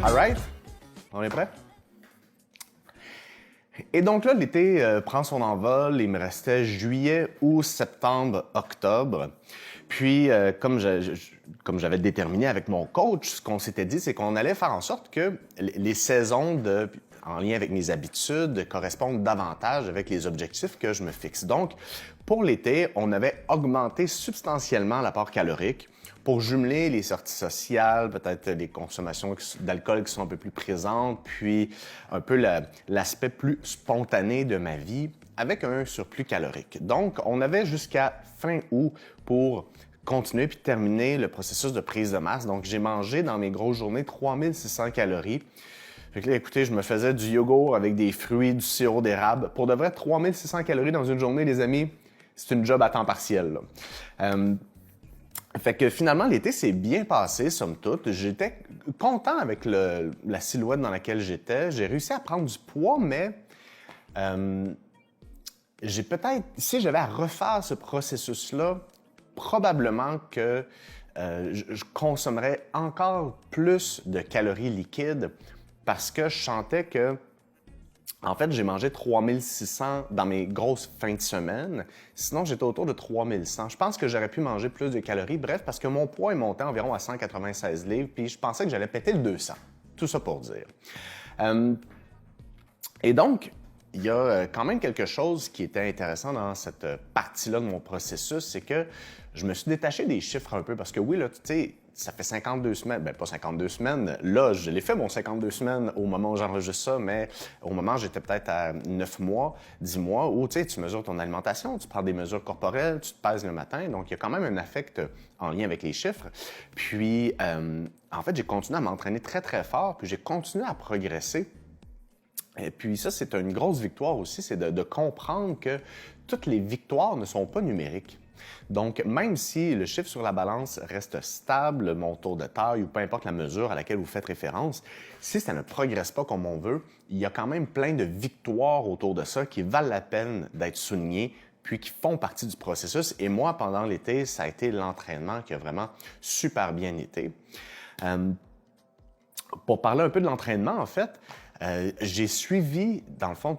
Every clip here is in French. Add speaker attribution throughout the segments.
Speaker 1: All right? On est prêt? Et donc là, l'été prend son envol. Il me restait juillet, août, septembre, octobre. Puis, comme j'avais déterminé avec mon coach, ce qu'on s'était dit, c'est qu'on allait faire en sorte que les saisons en lien avec mes habitudes correspondent davantage avec les objectifs que je me fixe. Donc, pour l'été, on avait augmenté substantiellement l'apport calorique pour jumeler les sorties sociales, peut-être les consommations d'alcool qui sont un peu plus présentes, puis un peu l'aspect plus spontané de ma vie avec un surplus calorique. Donc, on avait jusqu'à fin août pour continuer puis terminer le processus de prise de masse. Donc, j'ai mangé dans mes grosses journées 3600 calories. Fait que là, écoutez, je me faisais du yogourt avec des fruits, du sirop d'érable. Pour de vrai, 3600 calories dans une journée, les amis, c'est une job à temps partiel, là. Fait que finalement, l'été s'est bien passé, somme toute. J'étais content avec la silhouette dans laquelle j'étais. J'ai réussi à prendre du poids, mais j'ai peut-être, si j'avais à refaire ce processus-là, probablement que je consommerais encore plus de calories liquides parce que je sentais que en fait, j'ai mangé 3600 dans mes grosses fins de semaine. Sinon, j'étais autour de 3100. Je pense que j'aurais pu manger plus de calories. Bref, parce que mon poids est monté environ à 196 livres, puis je pensais que j'allais péter le 200. Tout ça pour dire. Et donc, il y a quand même quelque chose qui était intéressant dans cette partie-là de mon processus, c'est que je me suis détaché des chiffres un peu parce que oui, là, tu sais, ça fait 52 semaines, pas 52 semaines, là, je l'ai fait mon 52 semaines au moment où j'enregistre ça, mais au moment où j'étais peut-être à 9 mois, 10 mois, où tu sais, tu mesures ton alimentation, tu prends des mesures corporelles, tu te pèses le matin, donc il y a quand même un affect en lien avec les chiffres. Puis, en fait, j'ai continué à m'entraîner très, très fort, puis j'ai continué à progresser. Et puis ça, c'est une grosse victoire aussi, c'est de comprendre que toutes les victoires ne sont pas numériques. Donc, même si le chiffre sur la balance reste stable, mon tour de taille ou peu importe la mesure à laquelle vous faites référence, si ça ne progresse pas comme on veut, il y a quand même plein de victoires autour de ça qui valent la peine d'être soulignées puis qui font partie du processus. Et moi, pendant l'été, ça a été l'entraînement qui a vraiment super bien été. Pour parler un peu de l'entraînement, en fait, j'ai suivi, dans le fond,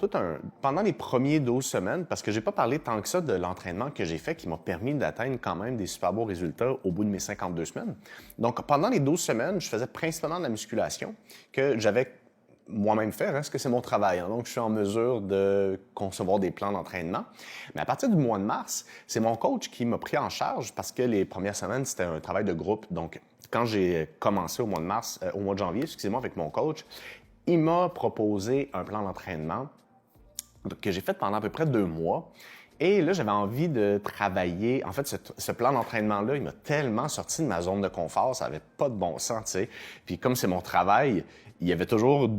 Speaker 1: pendant les premiers 12 semaines, parce que j'ai pas parlé tant que ça de l'entraînement que j'ai fait qui m'a permis d'atteindre quand même des super beaux résultats au bout de mes 52 semaines. Donc, pendant les 12 semaines, je faisais principalement de la musculation que j'avais moi-même fait, parce que c'est mon travail. Hein, donc, je suis en mesure de concevoir des plans d'entraînement. Mais à partir du mois de mars, c'est mon coach qui m'a pris en charge parce que les premières semaines, c'était un travail de groupe. Donc, quand j'ai commencé au mois de janvier, excusez-moi, avec mon coach, il m'a proposé un plan d'entraînement que j'ai fait pendant à peu près 2 mois. Et là, j'avais envie de travailler. En fait, ce plan d'entraînement-là, il m'a tellement sorti de ma zone de confort, ça n'avait pas de bon sens, tu sais. Puis comme c'est mon travail, il y avait toujours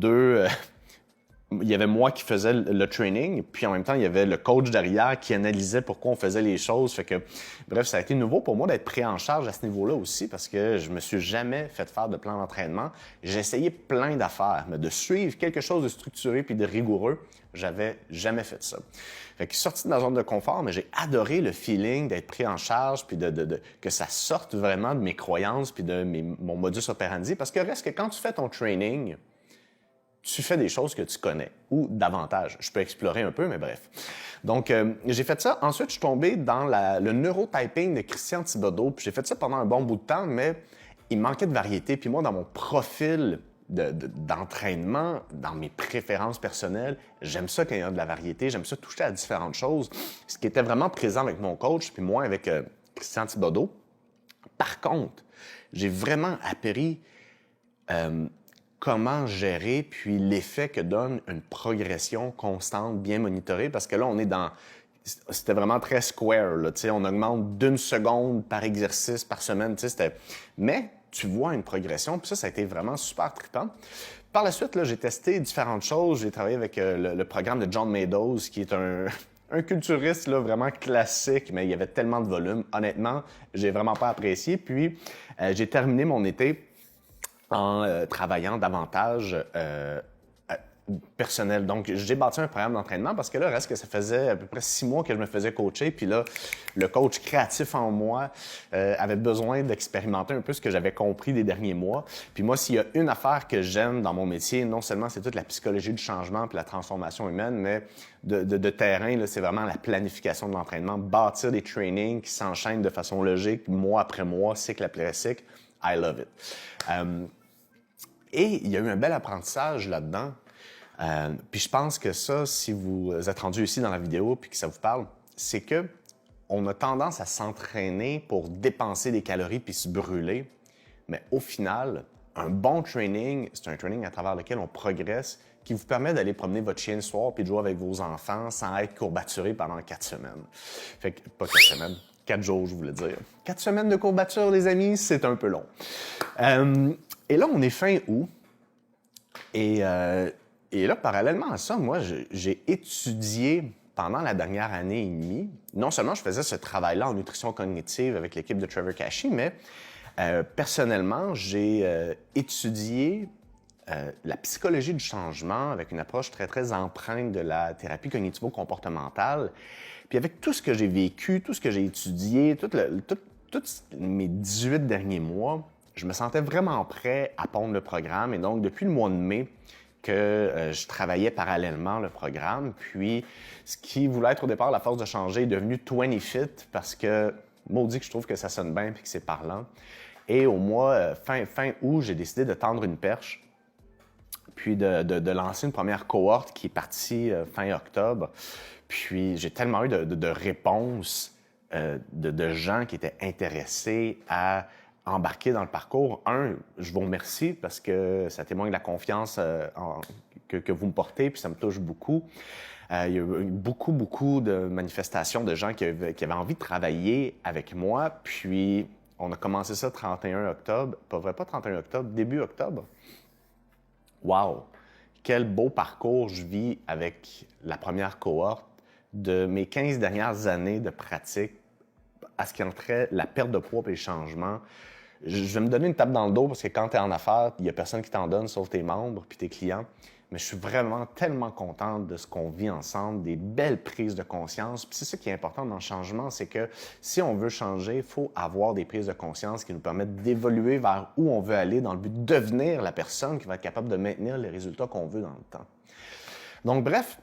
Speaker 1: il y avait moi qui faisais le training, puis en même temps, il y avait le coach derrière qui analysait pourquoi on faisait les choses. Fait que, bref, ça a été nouveau pour moi d'être pris en charge à ce niveau-là aussi parce que je me suis jamais fait faire de plan d'entraînement. J'ai essayé plein d'affaires, mais de suivre quelque chose de structuré puis de rigoureux, j'avais jamais fait ça. Fait que sorti de la zone de confort, mais j'ai adoré le feeling d'être pris en charge puis que ça sorte vraiment de mes croyances puis de mon modus operandi parce que reste que quand tu fais ton training, tu fais des choses que tu connais, ou davantage. Je peux explorer un peu, mais bref. Donc, j'ai fait ça. Ensuite, je suis tombé dans le neurotyping de Christian Thibaudeau, puis j'ai fait ça pendant un bon bout de temps, mais il manquait de variété. Puis moi, dans mon profil d'entraînement, dans mes préférences personnelles, j'aime ça quand il y a de la variété, j'aime ça toucher à différentes choses, ce qui était vraiment présent avec mon coach, puis moi avec Christian Thibaudeau. Par contre, j'ai vraiment appris comment gérer, puis l'effet que donne une progression constante, bien monitorée, parce que là, on est c'était vraiment très square, là, tu sais, on augmente d'1 seconde par exercice par semaine, tu sais, mais tu vois une progression, puis ça a été vraiment super trippant. Par la suite, là, j'ai testé différentes choses, j'ai travaillé avec le programme de John Meadows, qui est un culturiste là, vraiment classique, mais il y avait tellement de volume. Honnêtement, j'ai vraiment pas apprécié, puis j'ai terminé mon été en travaillant davantage personnel. Donc, j'ai bâti un programme d'entraînement parce que là, reste que ça faisait à peu près 6 mois que je me faisais coacher. Puis là, le coach créatif en moi avait besoin d'expérimenter un peu ce que j'avais compris des derniers mois. Puis moi, s'il y a une affaire que j'aime dans mon métier, non seulement c'est toute la psychologie du changement puis la transformation humaine, mais de terrain, là, c'est vraiment la planification de l'entraînement, bâtir des trainings qui s'enchaînent de façon logique, mois après mois, cycle après cycle. I love it. Et il y a eu un bel apprentissage là-dedans. Puis je pense que ça, si vous êtes rendu ici dans la vidéo puis que ça vous parle, c'est que on a tendance à s'entraîner pour dépenser des calories puis se brûler. Mais au final, un bon training, c'est un training à travers lequel on progresse, qui vous permet d'aller promener votre chien le soir puis de jouer avec vos enfants sans être courbaturé pendant 4 semaines. Fait que, pas 4 semaines, 4 jours, je voulais dire. 4 semaines de courbature, les amis, c'est un peu long. Et là, on est fin août. Et là, parallèlement à ça, moi, j'ai étudié pendant la dernière année et demie. Non seulement je faisais ce travail-là en nutrition cognitive avec l'équipe de Trevor Kashey, mais personnellement, j'ai étudié la psychologie du changement avec une approche très, très empreinte de la thérapie cognitivo-comportementale. Puis avec tout ce que j'ai vécu, tout ce que j'ai étudié, tous mes 18 derniers mois, je me sentais vraiment prêt à pondre le programme. Et donc, depuis le mois de mai, que je travaillais parallèlement le programme. Puis, ce qui voulait être au départ la force de changer est devenu 20 Fit parce que, maudit que je trouve que ça sonne bien puis que c'est parlant. Et au mois, fin août, j'ai décidé de tendre une perche puis de lancer une première cohorte qui est partie fin octobre. Puis, j'ai tellement eu de réponses de gens qui étaient intéressés à embarquer dans le parcours. Je vous remercie parce que ça témoigne de la confiance que vous me portez, puis ça me touche beaucoup. Il y a eu beaucoup de manifestations de gens qui avaient envie de travailler avec moi, puis on a commencé ça 31 octobre, pas 31 octobre, début octobre. Wow! Quel beau parcours je vis avec la première cohorte de mes 15 dernières années de pratique à ce qui entrait la perte de poids et les changements. Je vais me donner une tape dans le dos parce que quand tu es en affaires, il n'y a personne qui t'en donne sauf tes membres puis tes clients. Mais je suis vraiment tellement contente de ce qu'on vit ensemble, des belles prises de conscience. Puis c'est ça qui est important dans le changement, c'est que si on veut changer, il faut avoir des prises de conscience qui nous permettent d'évoluer vers où on veut aller dans le but de devenir la personne qui va être capable de maintenir les résultats qu'on veut dans le temps. Donc bref,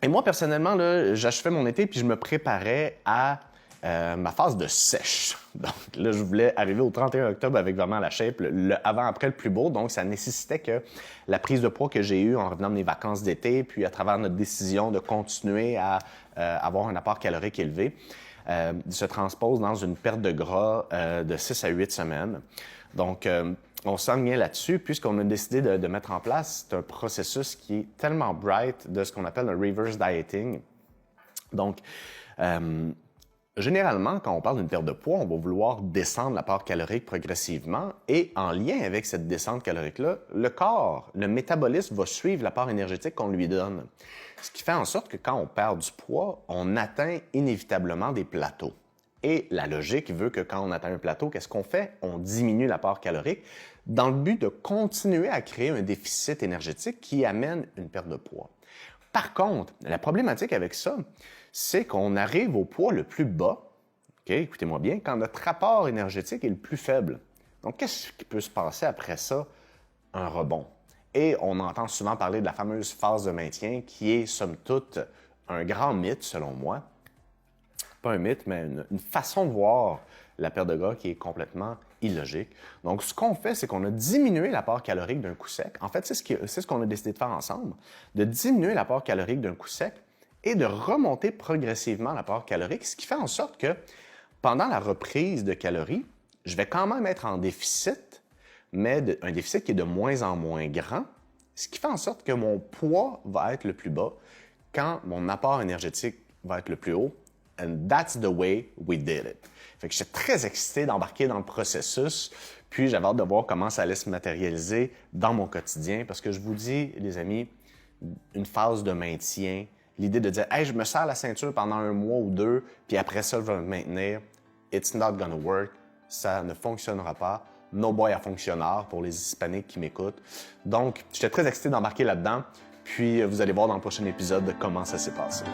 Speaker 1: et moi personnellement, là, j'achevais mon été puis je me préparais à ma phase de sèche. Donc là, je voulais arriver au 31 octobre avec vraiment la shape, le avant-après le plus beau. Donc, ça nécessitait que la prise de poids que j'ai eue en revenant de mes vacances d'été, puis à travers notre décision de continuer à avoir un apport calorique élevé, se transpose dans une perte de gras de 6 à 8 semaines. Donc, on s'enlignait là-dessus, puisqu'on a décidé de mettre en place, c'est un processus qui est tellement bright de ce qu'on appelle le reverse dieting. Donc, généralement, quand on parle d'une perte de poids, on va vouloir descendre l'apport calorique progressivement et en lien avec cette descente calorique-là, le corps, le métabolisme va suivre l'apport énergétique qu'on lui donne. Ce qui fait en sorte que quand on perd du poids, on atteint inévitablement des plateaux. Et la logique veut que quand on atteint un plateau, qu'est-ce qu'on fait? On diminue l'apport calorique dans le but de continuer à créer un déficit énergétique qui amène une perte de poids. Par contre, la problématique avec ça, c'est qu'on arrive au poids le plus bas, OK, écoutez-moi bien, quand notre rapport énergétique est le plus faible. Donc, qu'est-ce qui peut se passer après ça? Un rebond. Et on entend souvent parler de la fameuse phase de maintien qui est, somme toute, un grand mythe, selon moi. Pas un mythe, mais une façon de voir la perte de gras qui est complètement illogique. Donc, ce qu'on fait, c'est qu'on a diminué l'apport calorique d'un coup sec. En fait, c'est ce qu'on a décidé de faire ensemble, de diminuer l'apport calorique d'un coup sec et de remonter progressivement l'apport calorique, ce qui fait en sorte que pendant la reprise de calories, je vais quand même être en déficit, mais un déficit qui est de moins en moins grand, ce qui fait en sorte que mon poids va être le plus bas quand mon apport énergétique va être le plus haut. And that's the way we did it. Fait que j'étais très excité d'embarquer dans le processus, puis j'avais hâte de voir comment ça allait se matérialiser dans mon quotidien, parce que je vous dis, les amis, une phase de maintien, l'idée de dire « Hey, je me serre la ceinture pendant 1 mois ou 2, puis après ça, je vais me maintenir », it's not gonna work, ça ne fonctionnera pas. No Boy à fonctionnaire pour les Hispaniques qui m'écoutent. Donc, j'étais très excité d'embarquer là-dedans. Puis, vous allez voir dans le prochain épisode comment ça s'est passé.